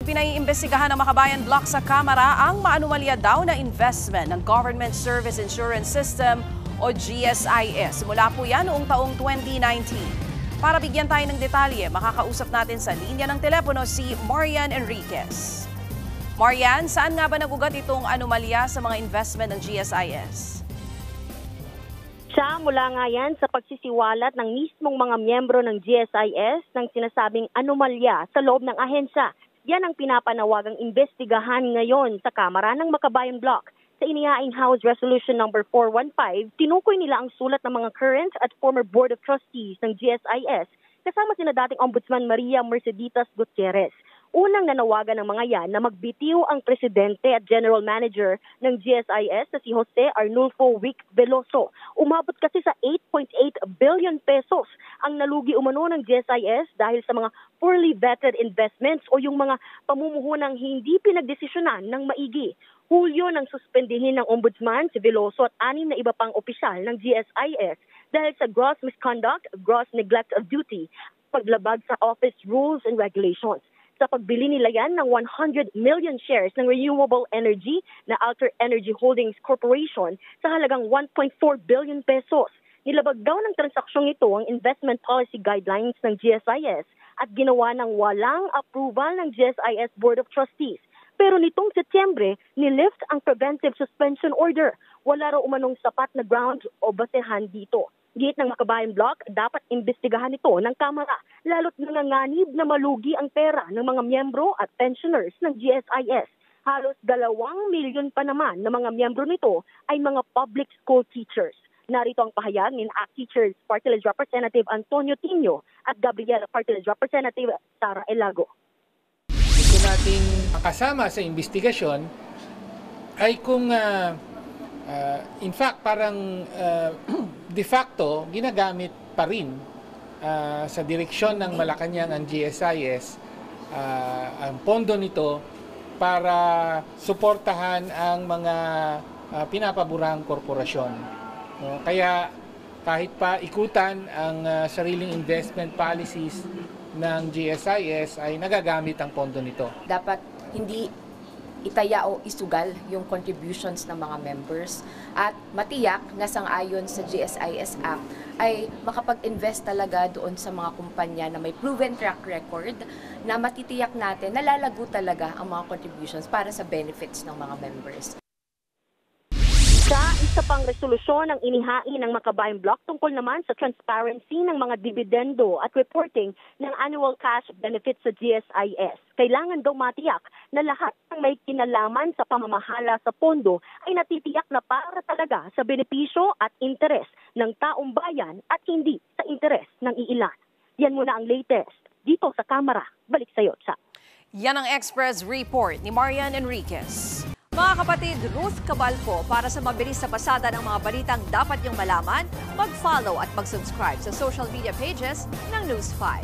Pinaiimbestigahan ng Makabayan Block sa Kamara ang maanumalya daw na investment ng Government Service Insurance System o GSIS. Simula po yan noong taong 2019. Para bigyan tayo ng detalye, makakausap natin sa linya ng telepono si Marian Enriquez. Marian, saan nga ba nagugat itong anomalya sa mga investment ng GSIS? Mula nga yan sa pagsisiwalat ng mismong mga miyembro ng GSIS ng sinasabing anomalya sa loob ng ahensya. Yan ang pinapanawagang imbestigahan ngayon sa Kamara ng Makabayan Block. Sa inihaing House Resolution number 415, tinukoy nila ang sulat ng mga current at former Board of Trustees ng GSIS kasama sina dating Ombudsman Maria Merceditas Gutierrez. Unang nanawagan ng mga yan na magbitiw ang presidente at general manager ng GSIS na si Jose Arnulfo Wick Veloso. Umabot kasi sa 8.8 billion pesos ang nalugi umano ng GSIS dahil sa mga poorly vetted investments o yung mga pamumuhunang hindi pinagdesisyonan ng maigi. Hulyo nang suspendihin ng Ombudsman si Veloso at 6 na iba pang opisyal ng GSIS dahil sa gross misconduct, gross neglect of duty, paglabag sa office rules and regulations. Sa pagbili nila yan ng 100 million shares ng renewable energy na Alter Energy Holdings Corporation sa halagang 1.4 billion pesos. Nilabag daw ng transaksyong ito ang investment policy guidelines ng GSIS at ginawa ng walang approval ng GSIS Board of Trustees. Pero nitong Setyembre, nilift ang preventive suspension order. Wala raw umanong sapat na ground o basehan dito. Git ng Makabayan Block, dapat imbestigahan ito ng Kamara, lalo't nanganganib na malugi ang pera ng mga miyembro at pensioners ng GSIS. Halos 2 milyon pa naman na mga miyembro nito ay mga public school teachers. Narito ang pahayag ni ACT Teachers Party List Representative Antonio Tino at Gabriela Party List Representative Sara Elago. Ito nating kasama sa investigasyon ay kung in fact parang de facto ginagamit pa rin sa direksyon ng Malacanang ang GSIS ang pondo nito para suportahan ang mga pinapaborang korporasyon. Kaya kahit pa ikutan ang sariling investment policies ng GSIS ay nagagamit ang pondo nito. Dapat hindi itaya o isugal yung contributions ng mga members at matiyak na sang-ayon sa GSIS Act ay makapag-invest talaga doon sa mga kumpanya na may proven track record na matitiyak natin na lalago talaga ang mga contributions para sa benefits ng mga members. Sa isa pang resolusyon ang inihain ng Makabayan Block tungkol naman sa transparency ng mga dividendo at reporting ng annual cash benefits sa GSIS. Kailangan daw matiyak na lahat ng may kinalaman sa pamamahala sa pondo ay natitiyak na para talaga sa benepisyo at interes ng taong bayan at hindi sa interes ng iilan. Yan muna ang latest dito sa Kamara. Balik sa iyo, Cha. Yan ang Express Report ni Marian Enriquez. Mga kapatid, Ruth Cabalpo, para sa mabilis na pasada ng mga balitang dapat niyong malaman, mag-follow at mag-subscribe sa social media pages ng News 5.